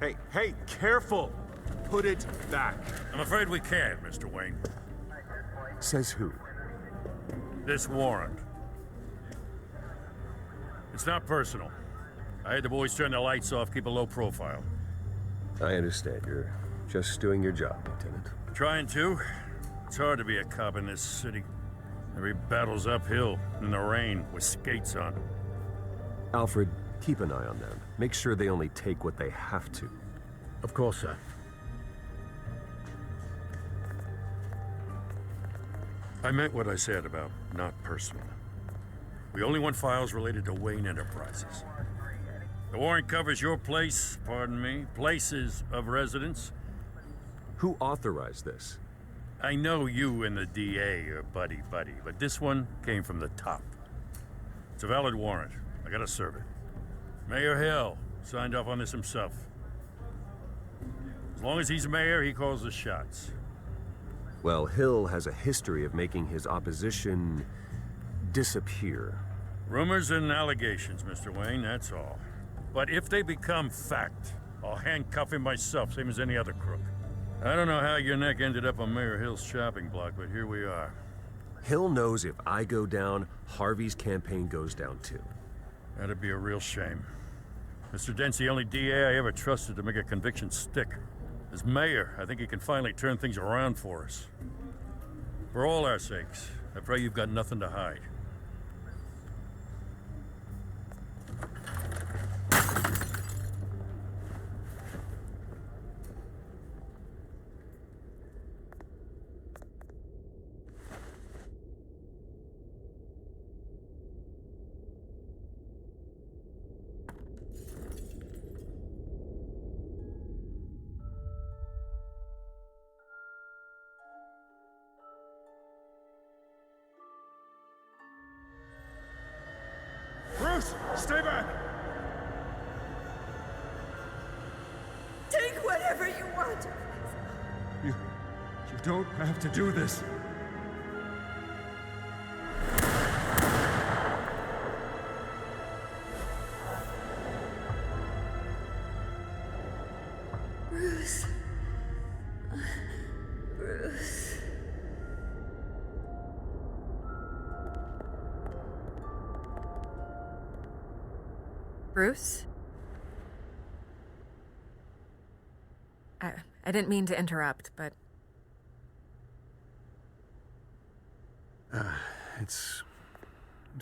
Hey, careful! Put it back. I'm afraid we can't, Mr. Wayne. Says who? This warrant. It's not personal. I had the boys turn the lights off, keep a low profile. I understand. You're just doing your job, Lieutenant. Trying to. It's hard to be a cop in this city. Every battle's uphill, in the rain, with skates on. Alfred, keep an eye on them. Make sure they only take what they have to. Of course, sir. I meant what I said about not personal. We only want files related to Wayne Enterprises. The warrant covers your place, pardon me, places of residence. Who authorized this? I know you and the DA are buddy-buddy, but this one came from the top. It's a valid warrant. I gotta serve it. Mayor Hill signed off on this himself. As long as he's mayor, he calls the shots. Well, Hill has a history of making his opposition disappear. Rumors and allegations, Mr. Wayne, that's all. But if they become fact, I'll handcuff him myself, same as any other crook. I don't know how your neck ended up on Mayor Hill's shopping block, but here we are. Hill knows if I go down, Harvey's campaign goes down too. That'd be a real shame. Mr. Dent's the only DA I ever trusted to make a conviction stick. As mayor, I think he can finally turn things around for us. For all our sakes, I pray you've got nothing to hide. Bruce, stay back! Take whatever you want. You don't have to do this. Bruce. Bruce. Bruce? I didn't mean to interrupt, but... It's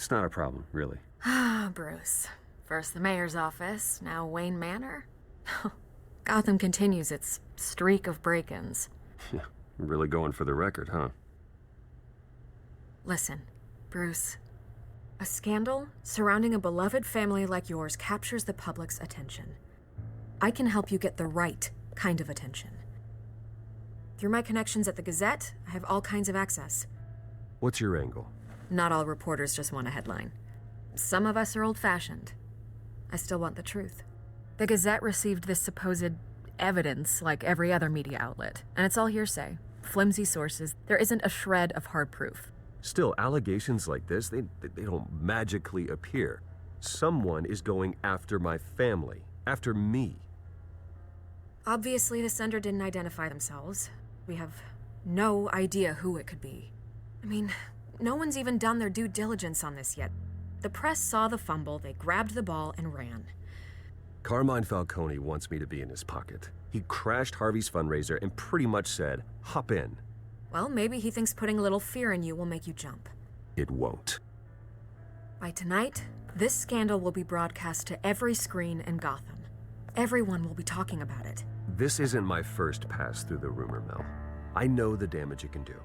not a problem, really. Ah, Bruce. First the mayor's office, now Wayne Manor. Gotham continues its streak of break-ins. Yeah, really going for the record, huh? Listen, Bruce. A scandal surrounding a beloved family like yours captures the public's attention. I can help you get the right kind of attention. Through my connections at the Gazette, I have all kinds of access. What's your angle? Not all reporters just want a headline. Some of us are old-fashioned. I still want the truth. The Gazette received this supposed evidence like every other media outlet, and it's all hearsay. Flimsy sources. There isn't a shred of hard proof. Still, allegations like this, they don't magically appear. Someone is going after my family, after me. Obviously, the sender didn't identify themselves. We have no idea who it could be. I mean, no one's even done their due diligence on this yet. The press saw the fumble, they grabbed the ball and ran. Carmine Falcone wants me to be in his pocket. He crashed Harvey's fundraiser and pretty much said, hop in. Well, maybe he thinks putting a little fear in you will make you jump. It won't. By tonight, this scandal will be broadcast to every screen in Gotham. Everyone will be talking about it. This isn't my first pass through the rumor mill. I know the damage it can do.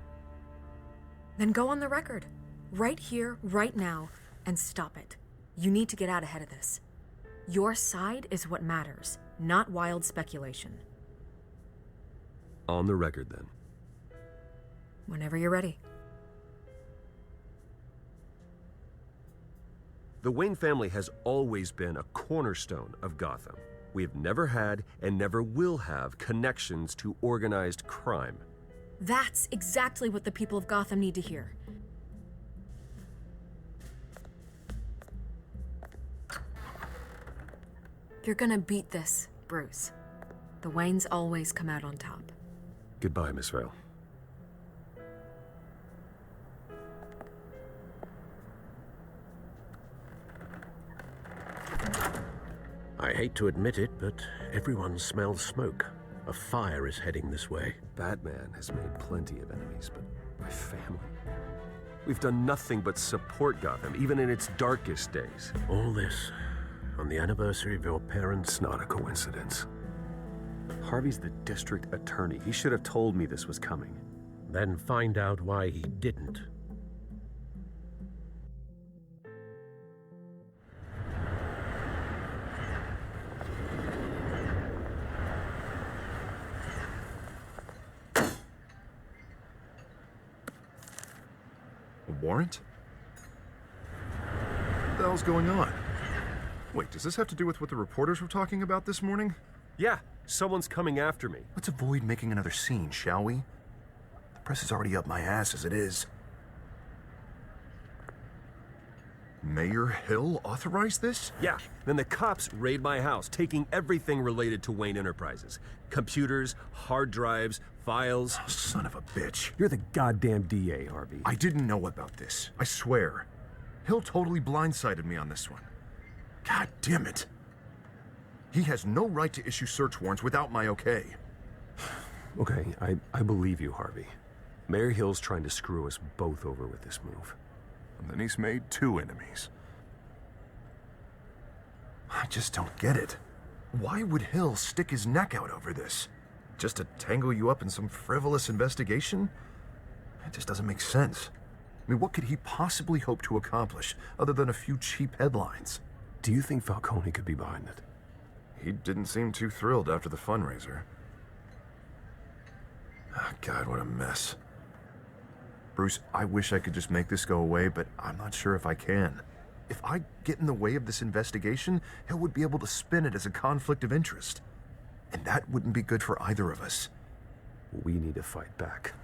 Then go on the record. Right here, right now, and stop it. You need to get out ahead of this. Your side is what matters, not wild speculation. On the record, then. Whenever you're ready. The Wayne family has always been a cornerstone of Gotham. We have never had and never will have connections to organized crime. That's exactly what the people of Gotham need to hear. You're gonna beat this, Bruce. The Waynes always come out on top. Goodbye, Miss Vale. I hate to admit it, but everyone smells smoke. A fire is heading this way. Batman has made plenty of enemies, but my family? We've done nothing but support Gotham, even in its darkest days. All this on the anniversary of your parents' It's not a coincidence. Harvey's the district attorney. He should have told me this was coming. Then find out why he didn't. A warrant? What the hell's going on? Wait, does this have to do with what the reporters were talking about this morning? Yeah, someone's coming after me. Let's avoid making another scene, shall we? The press is already up my ass as it is. Mayor Hill authorized this? Yeah, then the cops raid my house, taking everything related to Wayne Enterprises. Computers, hard drives, files. Oh, son of a bitch. You're the goddamn DA, Harvey. I didn't know about this. I swear. Hill totally blindsided me on this one. God damn it. He has no right to issue search warrants without my okay. Okay, I believe you, Harvey. Mayor Hill's trying to screw us both over with this move. And then he's made 2 enemies. I just don't get it. Why would Hill stick his neck out over this? Just to tangle you up in some frivolous investigation? It just doesn't make sense. I mean, what could he possibly hope to accomplish other than a few cheap headlines? Do you think Falcone could be behind it? He didn't seem too thrilled after the fundraiser. Oh, God, what a mess. Bruce, I wish I could just make this go away, but I'm not sure if I can. If I get in the way of this investigation, Hill would be able to spin it as a conflict of interest. And that wouldn't be good for either of us. We need to fight back.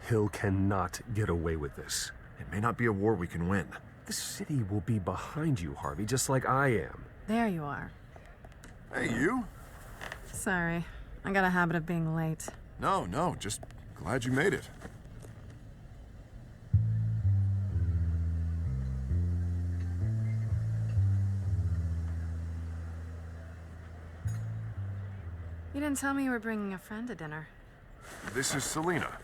Hill cannot get away with this. It may not be a war we can win. The city will be behind you, Harvey, just like I am. There you are. Hey, you? Sorry. I got a habit of being late. No, just glad you made it. You didn't tell me you were bringing a friend to dinner. This is Selina.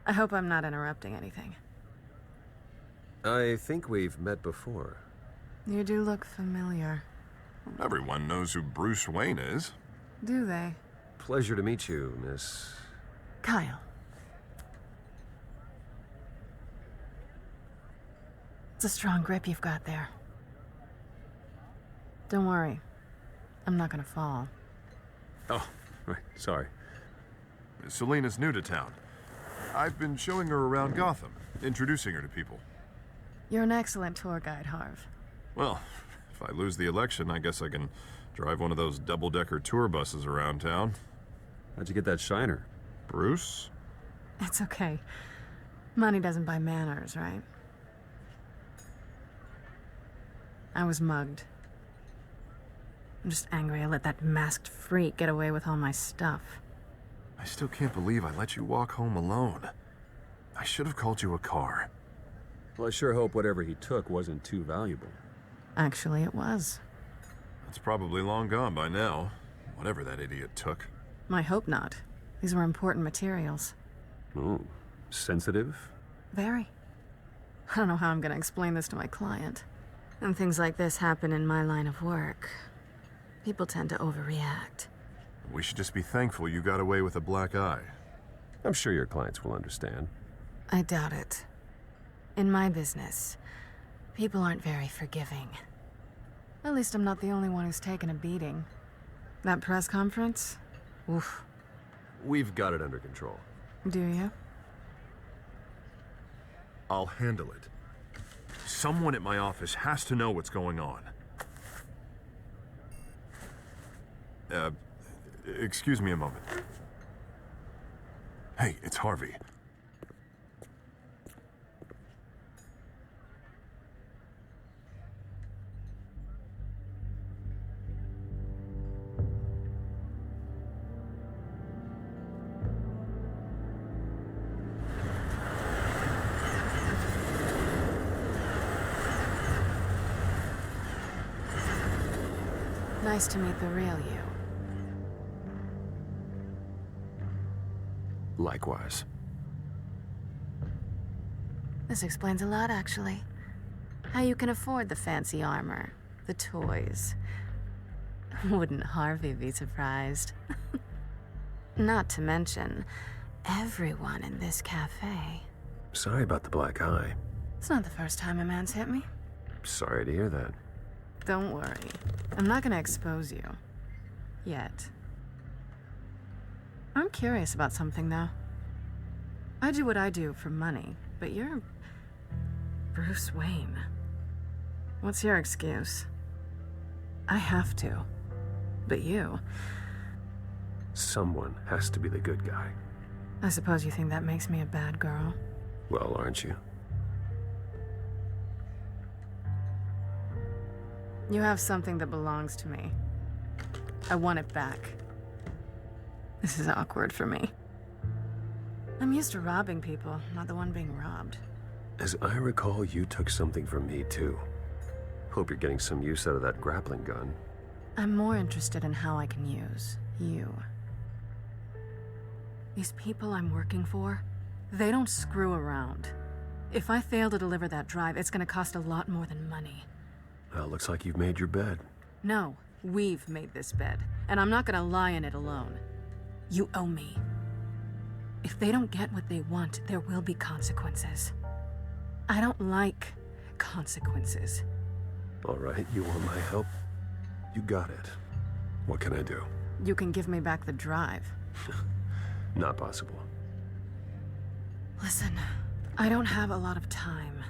I hope I'm not interrupting anything. I think we've met before. You do look familiar. Everyone knows who Bruce Wayne is. Do they? Pleasure to meet you, Miss... Kyle. It's a strong grip you've got there. Don't worry. I'm not gonna fall. Oh, right, sorry. Selina's new to town. I've been showing her around Gotham, introducing her to people. You're an excellent tour guide, Harv. Well, if I lose the election, I guess I can drive one of those double-decker tour buses around town. How'd you get that shiner? Bruce? It's okay. Money doesn't buy manners, right? I was mugged. I'm just angry I let that masked freak get away with all my stuff. I still can't believe I let you walk home alone. I should have called you a car. Well, I sure hope whatever he took wasn't too valuable. Actually, it was. It's probably long gone by now, whatever that idiot took. I hope not. These were important materials. Oh, sensitive? Very. I don't know how I'm gonna explain this to my client. And things like this happen in my line of work. People tend to overreact. We should just be thankful you got away with a black eye. I'm sure your clients will understand. I doubt it. In my business, people aren't very forgiving. At least I'm not the only one who's taken a beating. That press conference? Oof. We've got it under control. Do you? I'll handle it. Someone at my office has to know what's going on. Excuse me a moment. Hey, it's Harvey. Nice to meet the real you. Likewise. This explains a lot, actually. How you can afford the fancy armor, the toys. Wouldn't Harvey be surprised? Not to mention, everyone in this cafe. Sorry about the black eye. It's not the first time a man's hit me. Sorry to hear that. Don't worry. I'm not gonna expose you. Yet. I'm curious about something, though. I do what I do for money, but you're Bruce Wayne. What's your excuse? I have to. But you... Someone has to be the good guy. I suppose you think that makes me a bad girl. Well, aren't you? You have something that belongs to me. I want it back. This is awkward for me. I'm used to robbing people, not the one being robbed. As I recall, you took something from me, too. Hope you're getting some use out of that grappling gun. I'm more interested in how I can use you. These people I'm working for, they don't screw around. If I fail to deliver that drive, it's gonna cost a lot more than money. Well, looks like you've made your bed. No, we've made this bed, and I'm not gonna lie in it alone. You owe me. If they don't get what they want, there will be consequences. I don't like consequences. All right, you want my help? You got it. What can I do? You can give me back the drive. Not possible. Listen, I don't have a lot of time.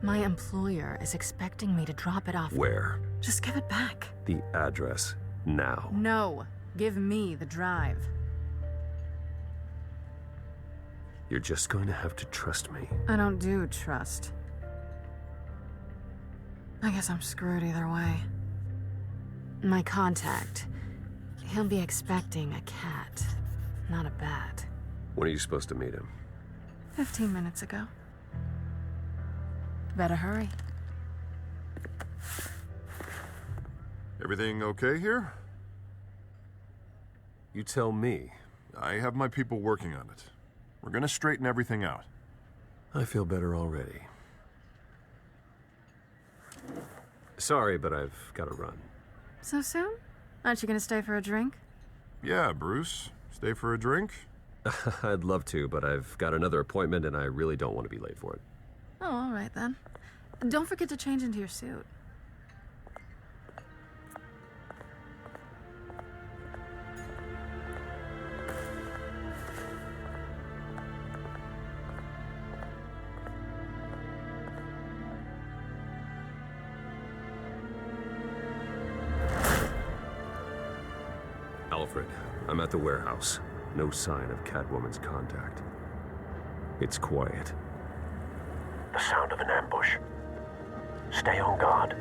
My employer is expecting me to drop it off. Where? Just give it back. The address, now. No, give me the drive. You're just going to have to trust me. I don't do trust. I guess I'm screwed either way. My contact, he'll be expecting a cat, not a bat. When are you supposed to meet him? 15 minutes ago. Better hurry. Everything okay here? You tell me. I have my people working on it. We're gonna straighten everything out. I feel better already. Sorry, but I've got to run. So soon? Aren't you gonna stay for a drink? Yeah, Bruce. Stay for a drink? I'd love to, but I've got another appointment and I really don't want to be late for it. Oh, all right then. Don't forget to change into your suit. Alfred, I'm at the warehouse. No sign of Catwoman's contact. It's quiet. The sound of an ambush. Stay on guard.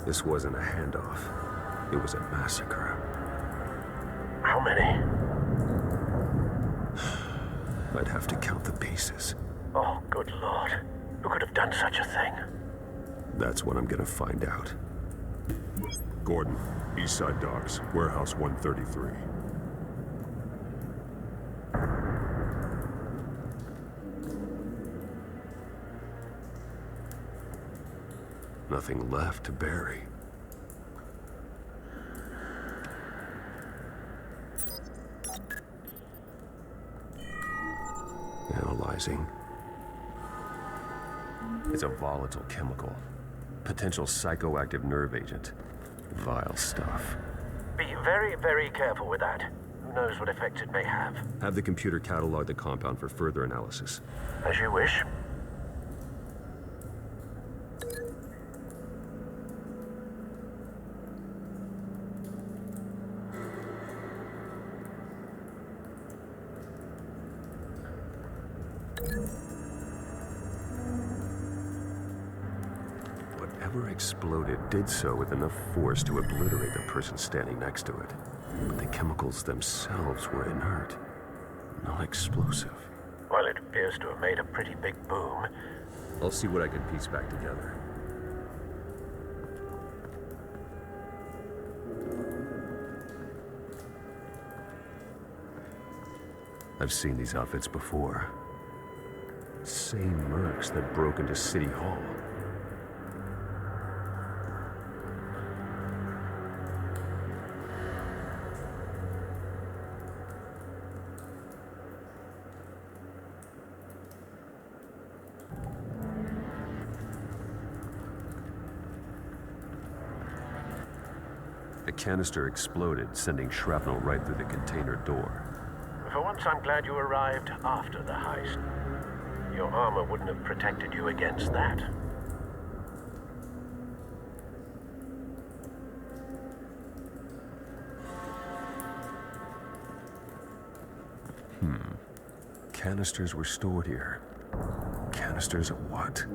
This wasn't a handoff. It was a massacre. How many? I'd have to count the pieces. Oh, good Lord. Who could have done such a thing? That's what I'm gonna find out. Gordon, Eastside Docks, Warehouse 133. Nothing left to bury. Analyzing. It's a volatile chemical. Potential psychoactive nerve agent. Vile stuff. Be very, very careful with that. Who knows what effect it may have. Have the computer catalog the compound for further analysis. As you wish. Whatever exploded did so with enough force to obliterate the person standing next to it. But the chemicals themselves were inert, not explosive. Well, it appears to have made a pretty big boom. I'll see what I can piece back together. I've seen these outfits before. Same mercs that broke into City Hall. The canister exploded, sending shrapnel right through the container door. For once, I'm glad you arrived after the heist. Your armor wouldn't have protected you against that. Canisters were stored here. Canisters of what?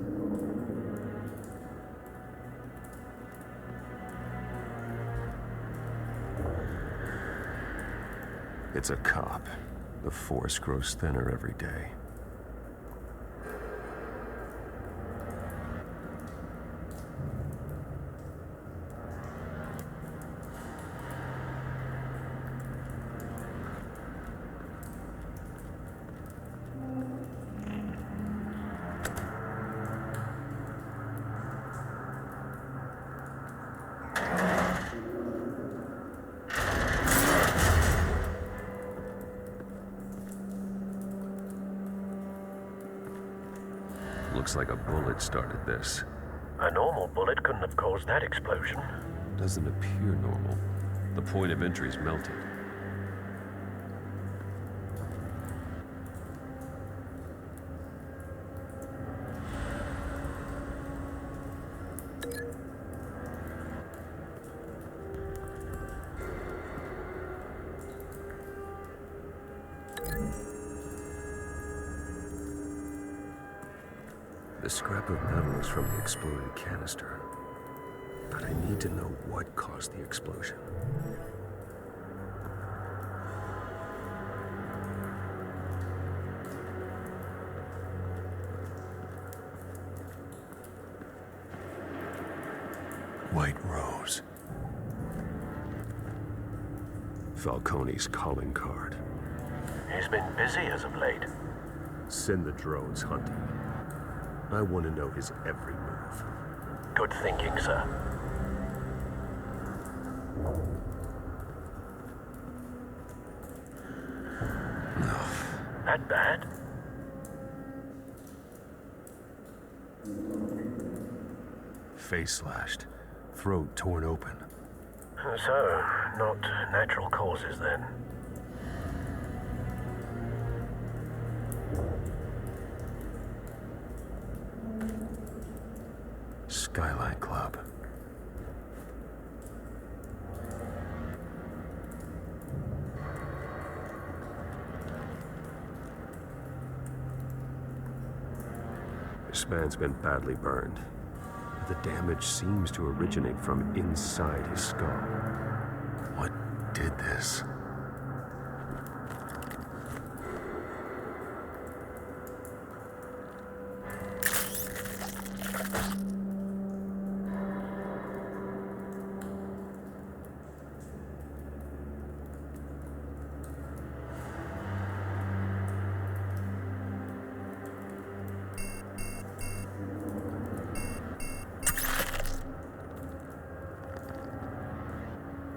It's a cop. The force grows thinner every day. Looks like a bullet started this. A normal bullet couldn't have caused that explosion. Doesn't appear normal. The point of entry's melted. The scrap of metal is from the exploded canister. But I need to know what caused the explosion. White Rose. Falcone's calling card. He's been busy as of late. Send the drones hunting. I want to know his every move. Good thinking, sir. That bad? Face slashed, throat torn open. So, not natural causes then. Skyline Club. This man's been badly burned. The damage seems to originate from inside his skull. What did this?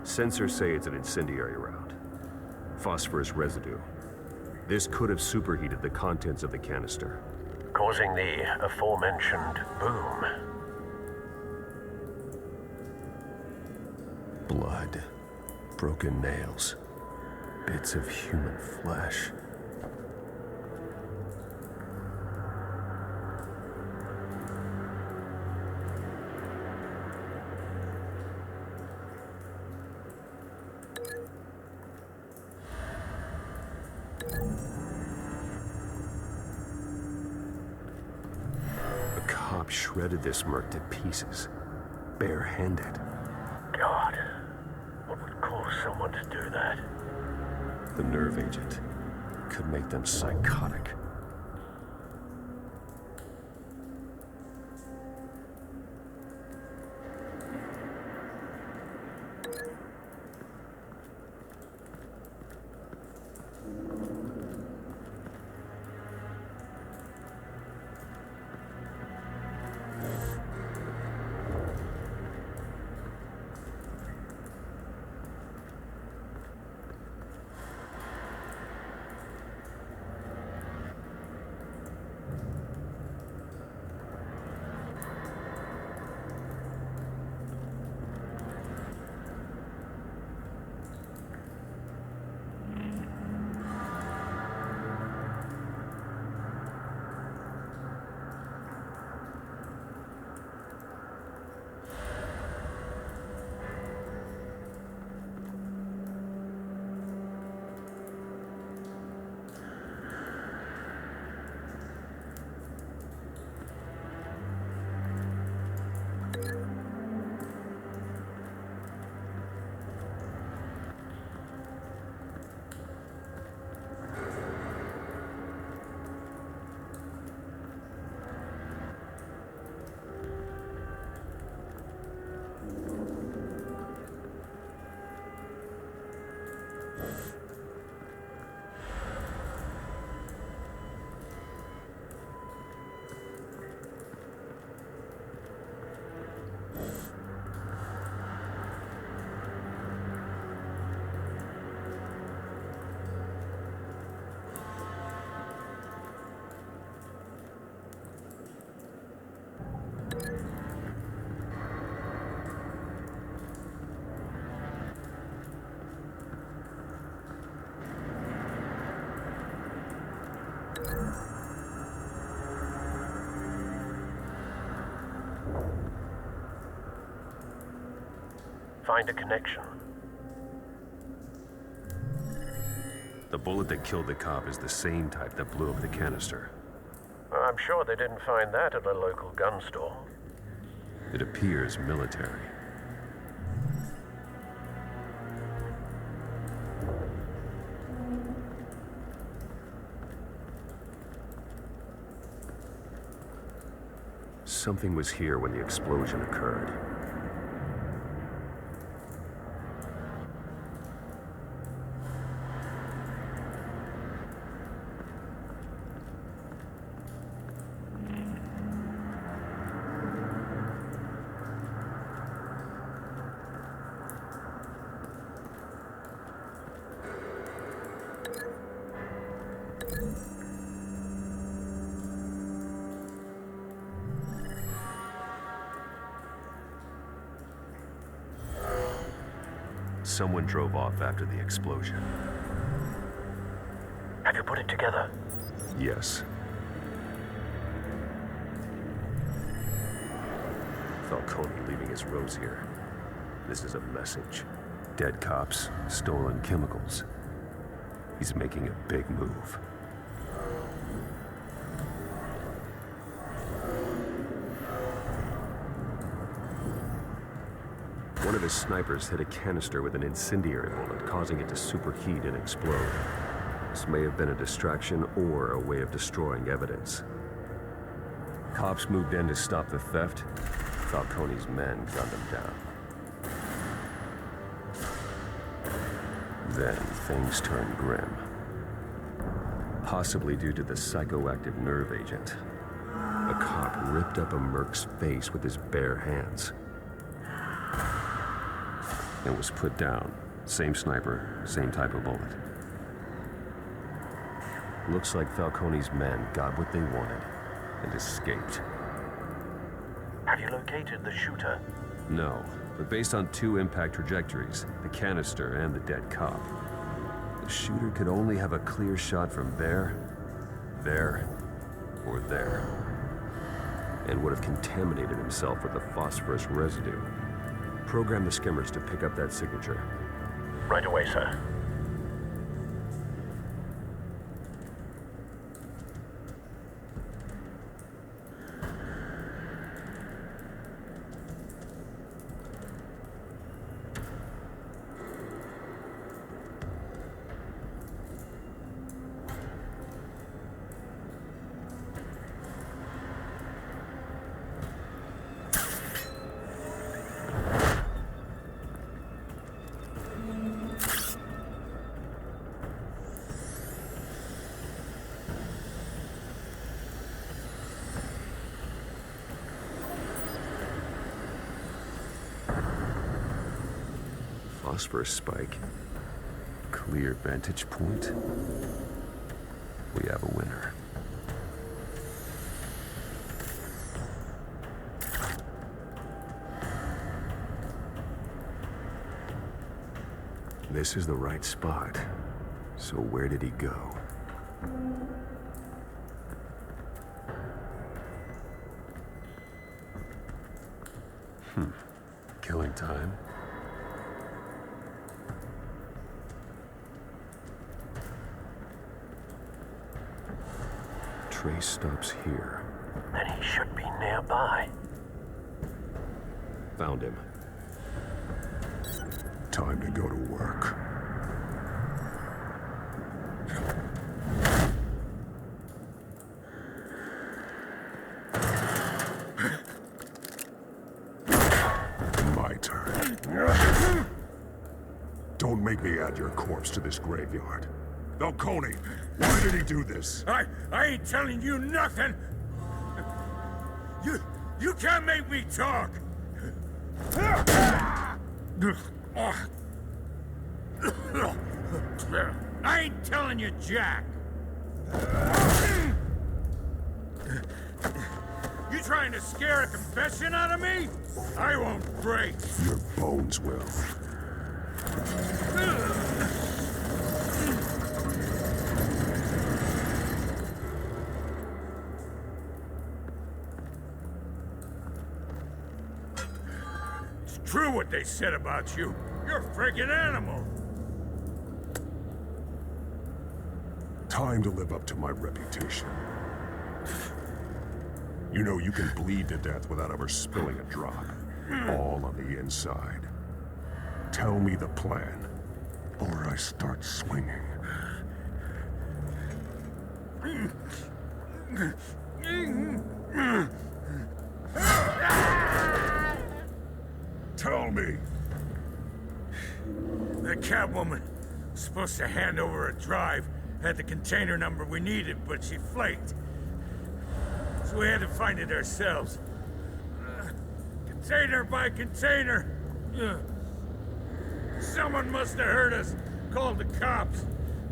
Sensors say it's an incendiary round. Phosphorus residue. This could have superheated the contents of the canister, Causing the aforementioned boom. blood, broken nails, bits of human flesh. cop shredded this merc to pieces, barehanded. God, what would cause someone to do that? The nerve agent could make them psychotic. Find a connection. The bullet that killed the cop is the same type that blew up the canister. I'm sure they didn't find that at a local gun store. It appears military. Something was here when the explosion occurred. Someone drove off after the explosion. Have you put it together? Yes. Falcone leaving his rose here. This is a message. Dead cops, stolen chemicals. He's making a big move. One of his snipers hit a canister with an incendiary bullet, causing it to superheat and explode. This may have been a distraction or a way of destroying evidence. Cops moved in to stop the theft. Falcone's men gunned him down. Then things turned grim. Possibly due to the psychoactive nerve agent. A cop ripped up a merc's face with his bare hands. And was put down. Same sniper, same type of bullet. Looks like Falcone's men got what they wanted and escaped. Have you located the shooter? No, but based on two impact trajectories, the canister and the dead cop, the shooter could only have a clear shot from there, or there, and would have contaminated himself with the phosphorus residue. Program the skimmers to pick up that signature. Right away, sir. phosphorus spike. Clear vantage point. We have a winner. This is the right spot. So where did he go? Killing time. Trace stops here. Then he should be nearby. Found him. Time to go to work. My turn. Don't make me add your corpse to this graveyard. Falcone, why did he do this? I ain't telling you nothing. You can't make me talk. I ain't telling you, Jack. You trying to scare a confession out of me? I won't break. Your bones will. It's true what they said about you. You're a friggin' animal. Time to live up to my reputation. You know you can bleed to death without ever spilling a drop. All on the inside. Tell me the plan, or I start swinging. Tell me. The Catwoman was supposed to hand over a drive, had the container number we needed, but she flaked. So we had to find it ourselves. Container by container. Someone must have heard us, called the cops.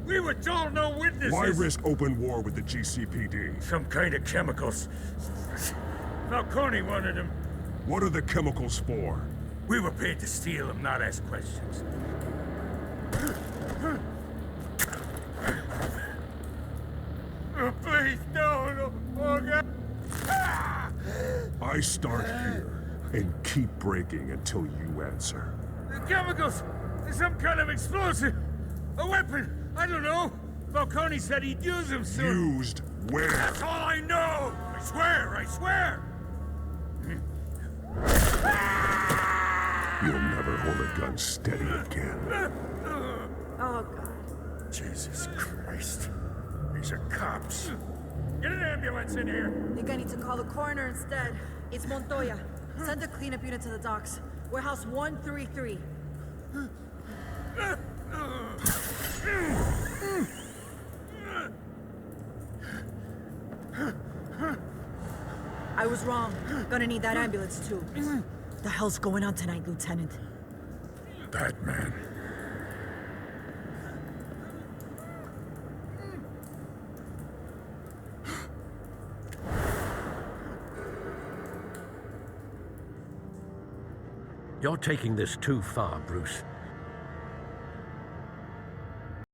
We were told no witnesses. Why risk open war with the GCPD? Some kind of chemicals. Falcone wanted them. What are the chemicals for? We were paid to steal them, not ask questions. Oh, please, no. Oh, God. I start here and keep breaking until you answer. The chemicals! Some kind of explosive! A weapon! I don't know! Falcone said he'd use them soon. Used where? That's all I know! I swear! You'll never hold a gun steady again. Oh, God. Jesus Christ. These are cops. Get an ambulance in here! Think I need to call the coroner instead. It's Montoya. Send a cleanup unit to the docks. Warehouse 133. I was wrong. Gonna need that ambulance, too. The hell's going on tonight, Lieutenant? Batman. You're taking this too far, Bruce.